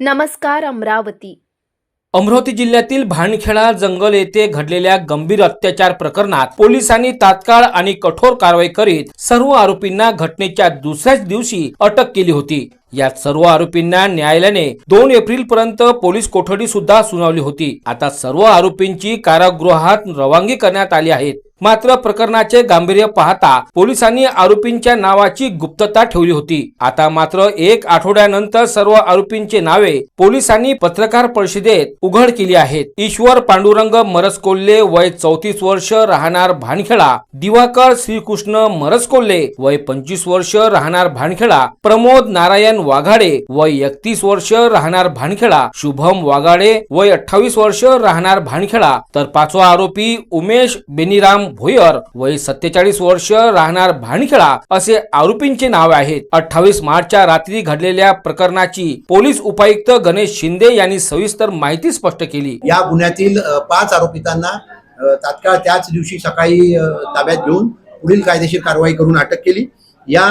नमस्कार अमरावती। अमरावती जिल्ह्यातील भानखेडा जंगल येथे घडलेल्या गंभीर अत्याचार प्रकरणात पोलिसांनी तात्काळ आणि कठोर कारवाई करीत सर्व आरोपींना घटनेच्या दुसऱ्याच दिवशी अटक केली होती। यात सर्व आरोपींना न्यायालयाने 2 एप्रिल पर्यंत पोलीस कोठडी सुद्धा सुनावली होती। आता सर्व आरोपींची कारागृहात रवानगी करण्यात आली आहे। मात्र प्रकरणाचे गांभीर्य पाहता पोलिसांनी आरोपींच्या नावाची गुप्तता ठेवली होती। आता मात्र 1 आठवड्यानंतर सर्व आरोपींचे नावे पोलिसांनी पत्रकार परिषदेत उघड केली आहेत। ईश्वर पांडुरंग मरसकोल्हे वय 34 वर्ष राहणार भानखेडा, दिवाकर श्रीकृष्ण मरसकोल्हे वय 25 वर्ष राहणार भानखेडा, प्रमोद नारायण वाघाडे वय 31 वर्ष राहणार भानखेडा, शुभम वाघाडे वय 28 वर्ष राहणार भानखेडा, तर 5वा आरोपी उमेश बेनीराम भोयर वय 47 वर्ष राहणार भानखेडा असे आरोपींचे नाव आहेत। 28 मार्चच्या रात्री घडलेल्या प्रकरणाची पोलीस उपायुक्त गणेश शिंदे यांनी सविस्तर माहिती स्पष्ट केली। या गुन्ह्यातील 5 आरोपितांना तात्काळ त्याच दिवशी सकाळी ताब्यात घेऊन पुढील कायदेशीर कारवाई करून अटक केली। या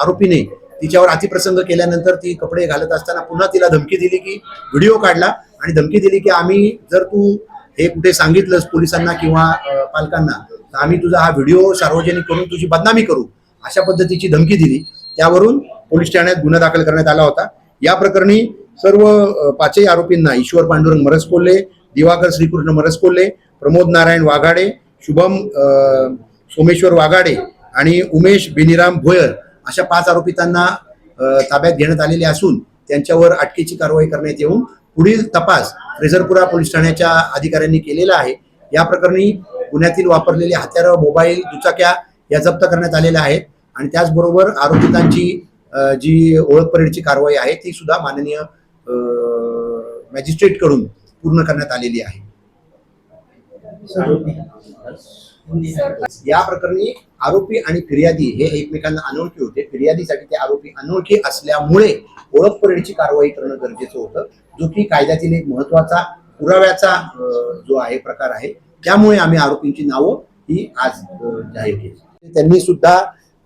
आरोपीने तिच्यावर अतिप्रसंग केल्यानंतर ती कपडे घालत असताना पुन्हा तिला धमकी दिली की व्हिडिओ काढला आणि धमकी दिली की आम्ही जर तू हे कुठे सांगितलंस पोलिसांना किंवा पालकांना तर आम्ही तुझा हा व्हिडिओ सार्वजनिक करून तुझी बदनामी करू, अशा पद्धतीची धमकी दिली। त्यावरून पोलीस ठाण्यात गुन्हा दाखल करण्यात आला होता। या प्रकरणी सर्व 5 आरोपींना ईश्वर पांडुरंग मरसकोल्हे, दिवाकर श्रीकृष्ण मरसकोल्हे, प्रमोद नारायण वाघाडे, शुभम सोमेश्वर वाघाडे आणि उमेश बेनीराम भोयर अशा 5 आरोपितांना ताब्यात घेण्यात आलेले असून त्यांच्यावर अटकेची कारवाई करण्यात येऊन पुढील तपास फ्रेझरपुरा पोलीस ठाण्याच्या अधिकाऱ्यांनी केलेला आहे। या प्रकरणी गुन्ह्यातील वापरलेले हत्यारं, मोबाईल, दुचाक्या या जप्त करण्यात आलेल्या आहेत आणि त्याचबरोबर आरोपितांची जी ओळख परेडची कारवाई आहे ती सुद्धा माननीय मॅजिस्ट्रेट कडून पूर्ण करण्यात आलेली आहे। या प्रकरणी आरोपी आणि फिर्यादी हे एकमेकांना अनोळखी होते। फिर्यादीसाठी ते आरोपी अनोळखी असल्यामुळे ओळख परेडची कारवाई करणं गरजेचं होतं, जो की कायद्यातील एक महत्वाचा पुराव्याचा जो आहे प्रकार आहे। त्यामुळे आम्ही आरोपींची नावं ही आज जाहीर केली। त्यांनी सुद्धा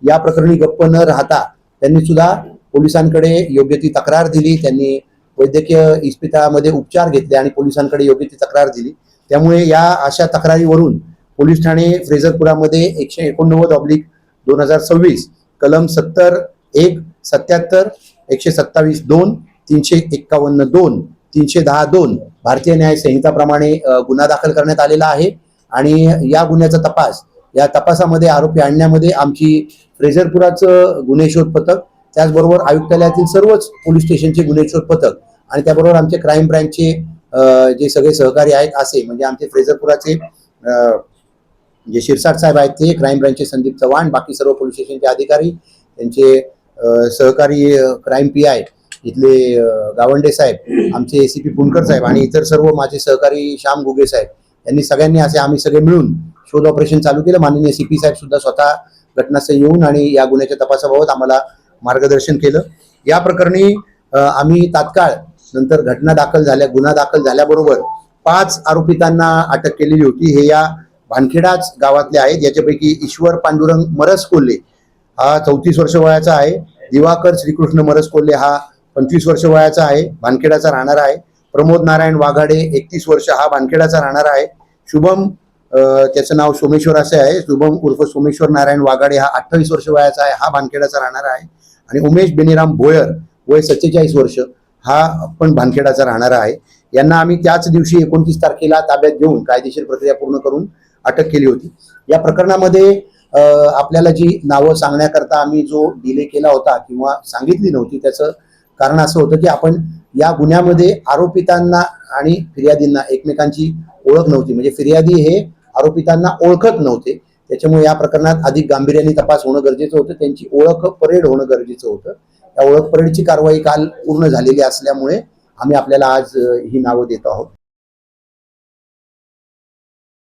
या प्रकरणी गप्प न राहता त्यांनी सुद्धा पोलिसांकडे योग्य ती तक्रार दिली। त्यांनी वैद्यकीय इस्पितळामध्ये उपचार घेतले आणि पोलिसांकडे योग्य ती तक्रार दिली। त्यामुळे या अशा तक्रारीवरून पोलीस ठाणे फ्रेझरपुरामध्ये 189/2026 कलम 70(1), 77, 127(2), 351(2), 310(2) भारतीय न्याय संहिताप्रमाणे गुन्हा दाखल करण्यात आलेला आहे आणि या गुन्ह्याचा तपास या तपासामध्ये आरोपी आणण्यामध्ये आमची फ्रेझरपुराचं गुन्हे शोध पथक, त्याचबरोबर आयुक्तालयातील सर्वच पोलीस स्टेशनचे गुन्हे शोध पथक आणि त्याबरोबर आमचे क्राईम ब्रँचचे जे सगळे सहकारी आहेत असे म्हणजे आमचे फ्रेझरपुराचे जे शिरसाट साहेब आहेत ते, क्राईम ब्रँचचे संदीप चव्हाण, बाकी सर्व पोलीस स्टेशनचे अधिकारी, त्यांचे सहकारी क्राईम PI इथले गावंडे साहेब, आमचे ACP पुणकर साहेब आणि इतर सर्व माझे सहकारी श्याम गुगे साहेब यांनी सगळ्यांनी असे आम्ही सगळे मिळून शोध ऑपरेशन चालू केलं। माननीय CP साहेब सुद्धा स्वतः घटनास्थळी येऊन आणि या गुन्ह्याच्या तपासाबाबत आम्हाला मार्गदर्शन केलं। या प्रकरणी आम्ही तात्काळ नंतर गुन्हा दाखल झाल्याबरोबर 5 आरोपितांना अटक केलेली होती। हे या भानखेडाच गावातले आहेत। याच्यापैकी ईश्वर पांडुरंग मरसकोल्हे हा 34 वर्ष वयाचा आहे, दिवाकर श्रीकृष्ण मरसकोल्हे हा 25 वर्ष वयाचा आहे, भानखेडाचा राहणारा आहे, प्रमोद नारायण वाघाडे 31 वर्ष हा भानखेडाचा राहणारा आहे, शुभम त्याचं नाव सोमेश्वर असे आहे, शुभम उर्फ सोमेश्वर नारायण वाघाडे हा 28 वर्ष वयाचा आहे, हा भानखेडाचा राहणारा आहे आणि उमेश बेनीराम भोयर वय 47 वर्ष हा पण भानखेडाचा राहणारा आहे। यांना आम्ही त्याच दिवशी 29 तारखेला ताब्यात घेऊन कायदेशीर प्रक्रिया पूर्ण करून अटक केली होती। या प्रकरणामध्ये आपल्याला जी नावं सांगण्याकरता आम्ही जो डिले केला होता किंवा सांगितली नव्हती त्याचं कारण असं होतं की आपण या गुन्ह्यामध्ये आरोपितांना आणि फिर्यादींना एकमेकांची ओळख नव्हती, म्हणजे फिर्यादी हे आरोपितांना ओळखत नव्हते। त्याच्यामुळे या प्रकरणात अधिक गांभीर्याने तपास होणं गरजेचं होतं, त्यांची ओळख परेड होणं गरजेचं होतं। या ओळख परेडची कारवाई काल पूर्ण झालेली असल्यामुळे आम्ही आपल्याला आज ही नावं देत आहोत।